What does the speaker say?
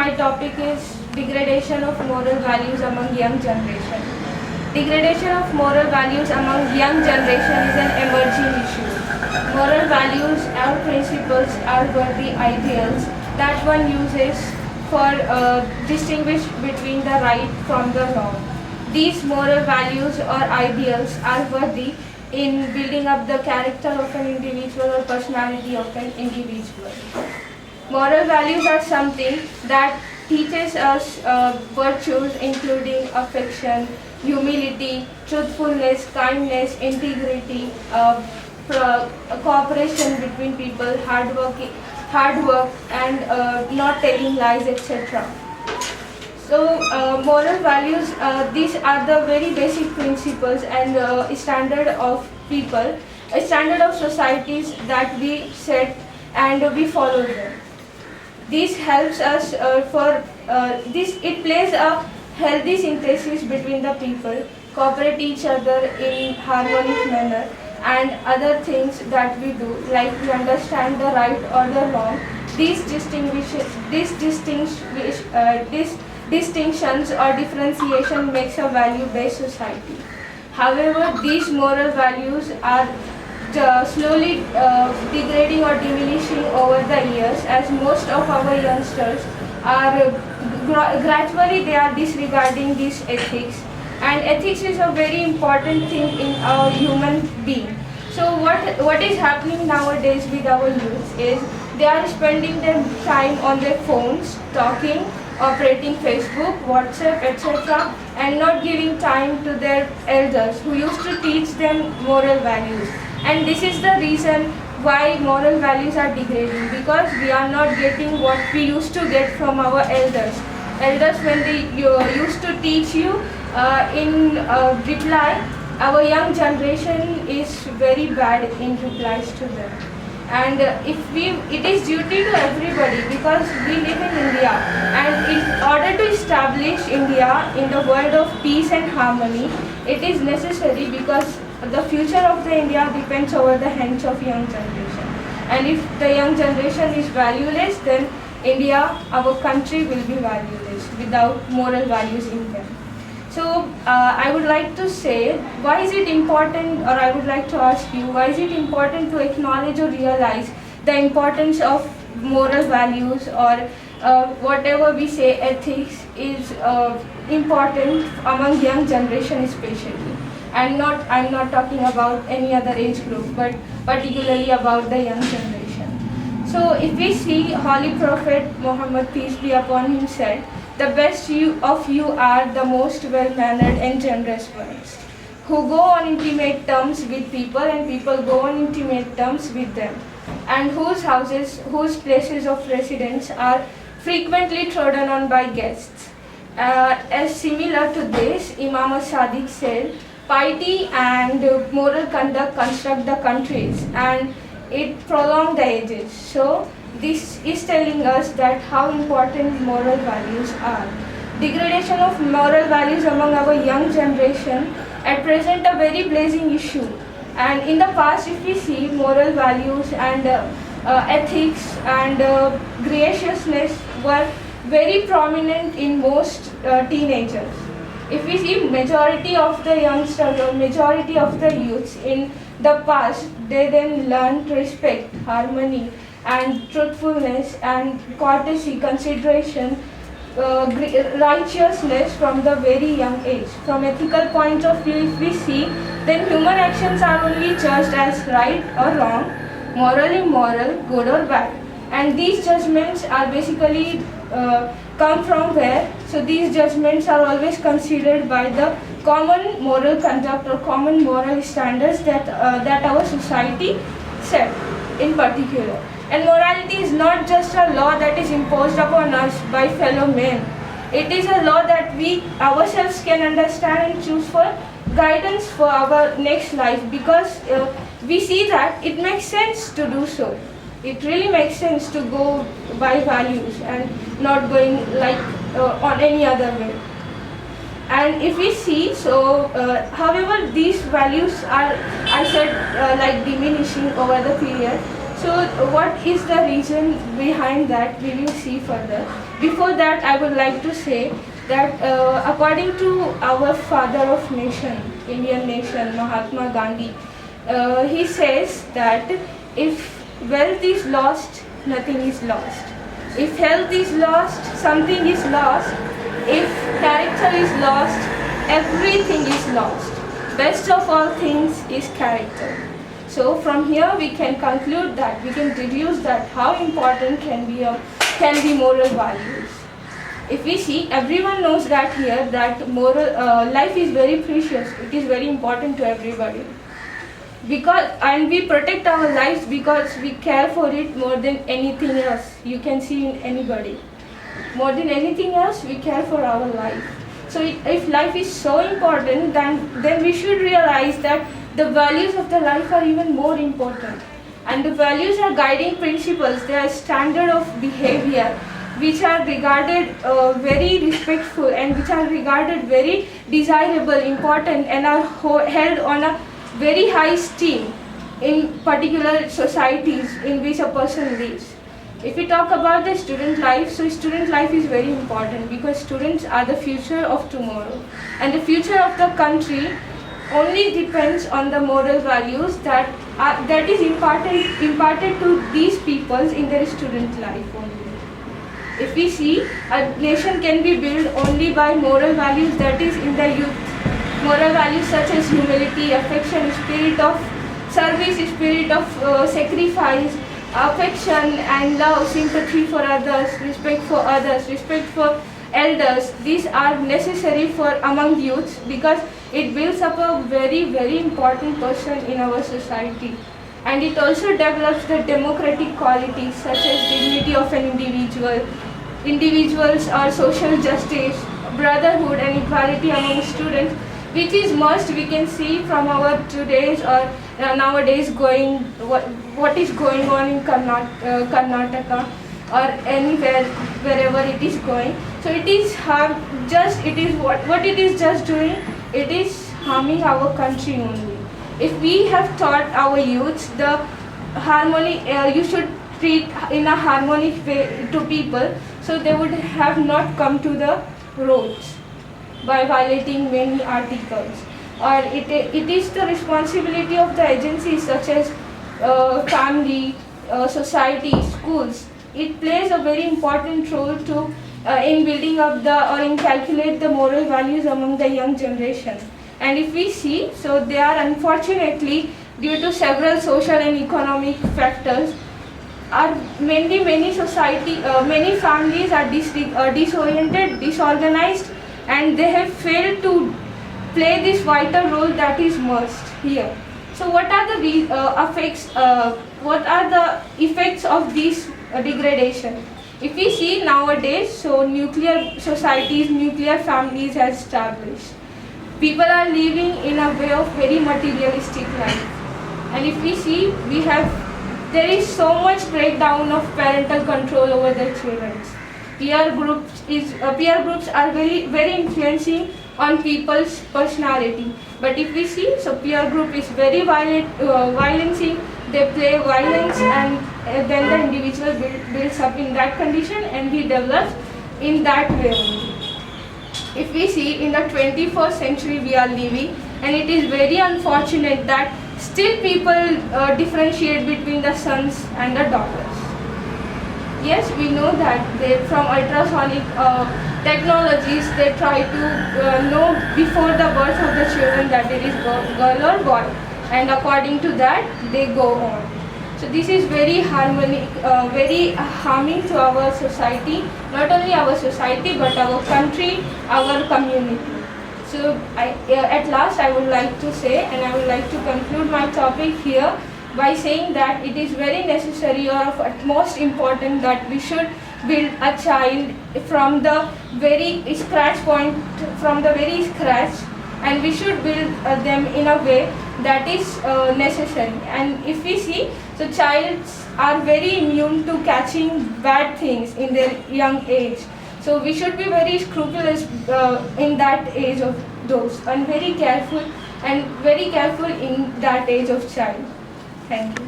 my topic is degradation of moral values among young generation. Degradation of moral values among young generation is an emerging issue. Moral values or principles are worthy ideals that one uses for distinguish between the right from the wrong. These moral values or ideals are worthy in building up the character of an individual or personality of an individual. Moral values are something that teaches us virtues including affection, humility, truthfulness, kindness, integrity, cooperation between people, hard work and not telling lies, etc. So moral values, these are the very basic principles and standard of people, a standard of societies that we set and we follow them. This helps us it plays a healthy synthesis between the people, cooperate each other in harmonious manner, and other things that we do, like we understand the right or the wrong. These distinctions or differentiation makes a value-based society. However, these moral values are slowly degrading or diminishing over the years, as most of our youngsters are gradually they are disregarding these ethics, and ethics is a very important thing in our human being. So what is happening nowadays with our youth is they are spending their time on their phones, talking, operating Facebook, WhatsApp, etc., and not giving time to their elders who used to teach them moral values. And this is the reason why moral values are degrading, because we are not getting what we used to get from our elders. Elders, when they used to teach you in reply, our young generation is very bad in replies to them. And it is duty to everybody, because we live in India, and in order to establish India in the world of peace and harmony, it is necessary, because the future of the India depends over the hands of young generation. And if the young generation is valueless, then India, our country, will be valueless without moral values in them. So I would like to say, why is it important, or I would like to ask you, why is it important to acknowledge or realize the importance of moral values, or whatever we say, ethics is important among young generation especially. I'm not talking about any other age group, but particularly about the young generation. So if we see Holy Prophet Muhammad, peace be upon him, said, "The best of you are the most well-mannered and generous ones, who go on intimate terms with people and people go on intimate terms with them, and whose places of residence are frequently trodden on by guests." As similar to this, Imam Sadiq said, "Piety and moral conduct construct the countries, and it prolongs the ages." So this is telling us that how important moral values are. Degradation of moral values among our young generation at present a very blazing issue. And in the past, if we see, moral values and ethics and graciousness were very prominent in most teenagers. If we see, majority of the youngsters or majority of the youths in the past, they then learned respect, harmony, and truthfulness, and courtesy, consideration, righteousness from the very young age. From ethical point of view, if we see, then human actions are only judged as right or wrong, moral, immoral, good or bad. And these judgments are basically come from where? So these judgments are always considered by the common moral conduct or common moral standards that our society set in particular. And morality is not just a law that is imposed upon us by fellow men. It is a law that we ourselves can understand and choose for guidance for our next life, because we see that it makes sense to do so. It really makes sense to go by values and not going like on any other way. And if we see, so however these values are, I said, like diminishing over the period. So what is the reason behind that? We will see further. before that, I would like to say that according to our father of nation, Indian nation, Mahatma Gandhi, he says that if wealth is lost, nothing is lost. If health is lost, something is lost. If character is lost, everything is lost. Best of all things is character. So from here we can conclude that, we can deduce that how important can be moral values. If we see, everyone knows that here that life is very precious. It is very important to everybody. And we protect our lives because we care for it more than anything else. You can see in anybody. More than anything else, we care for our life. So if life is so important, then we should realize that the values of the life are even more important. And the values are guiding principles. They are standard of behavior, which are regarded very respectful and which are regarded very desirable, important, and are held on a very high esteem in particular societies in which a person lives. If we talk about the student life, so student life is very important because students are the future of tomorrow, and the future of the country only depends on the moral values that is imparted to these peoples in their student life only. If we see, a nation can be built only by moral values that is in the youth. Moral values such as humility, affection, spirit of service, spirit of sacrifice, affection and love, sympathy for others, respect for elders. These are necessary for among youths because it builds up a very, very important person in our society. And it also develops the democratic qualities such as dignity of an individual, individuals or social justice, brotherhood and equality among students, which is must we can see from our today's or nowadays what is going on in Karnataka or anywhere wherever it is going. So it is what it is just doing. It is harming our country only. If we have taught our youths the harmony, you should treat in a harmonic way to people, so they would have not come to the roads by violating many articles. Or it is the responsibility of the agencies such as family, society, schools. It plays a very important role to in building up or in calculate the moral values among the young generation. And if we see, so they are unfortunately due to several social and economic factors, are many families are disoriented, disorganized, and they have failed to play this vital role that is must here. So what are the effects of this degradation? If we see nowadays, so nuclear societies, nuclear families are established. People are living in a way of very materialistic life. And if we see, there is so much breakdown of parental control over their children. Peer groups are very, very influencing on people's personality. But if we see, so peer group is very violencing. They play violence, and then the individual builds up in that condition and he develops in that way only. If we see, in the 21st century we are living, and it is very unfortunate that still people differentiate between the sons and the daughters. Yes, we know that from ultrasonic technologies, they try to know before the birth of the children that it is girl or boy, and according to that they go on. So this is very very harming to our society, not only our society but our country, our community. So at last I would like to say, and I would like to conclude my topic here by saying that it is very necessary or of utmost important that we should build a child from the very scratch, and we should build them in a way that is necessary. And if we see, so childs are very immune to catching bad things in their young age. So we should be very scrupulous in that age of those, and very careful in that age of child. Thank you.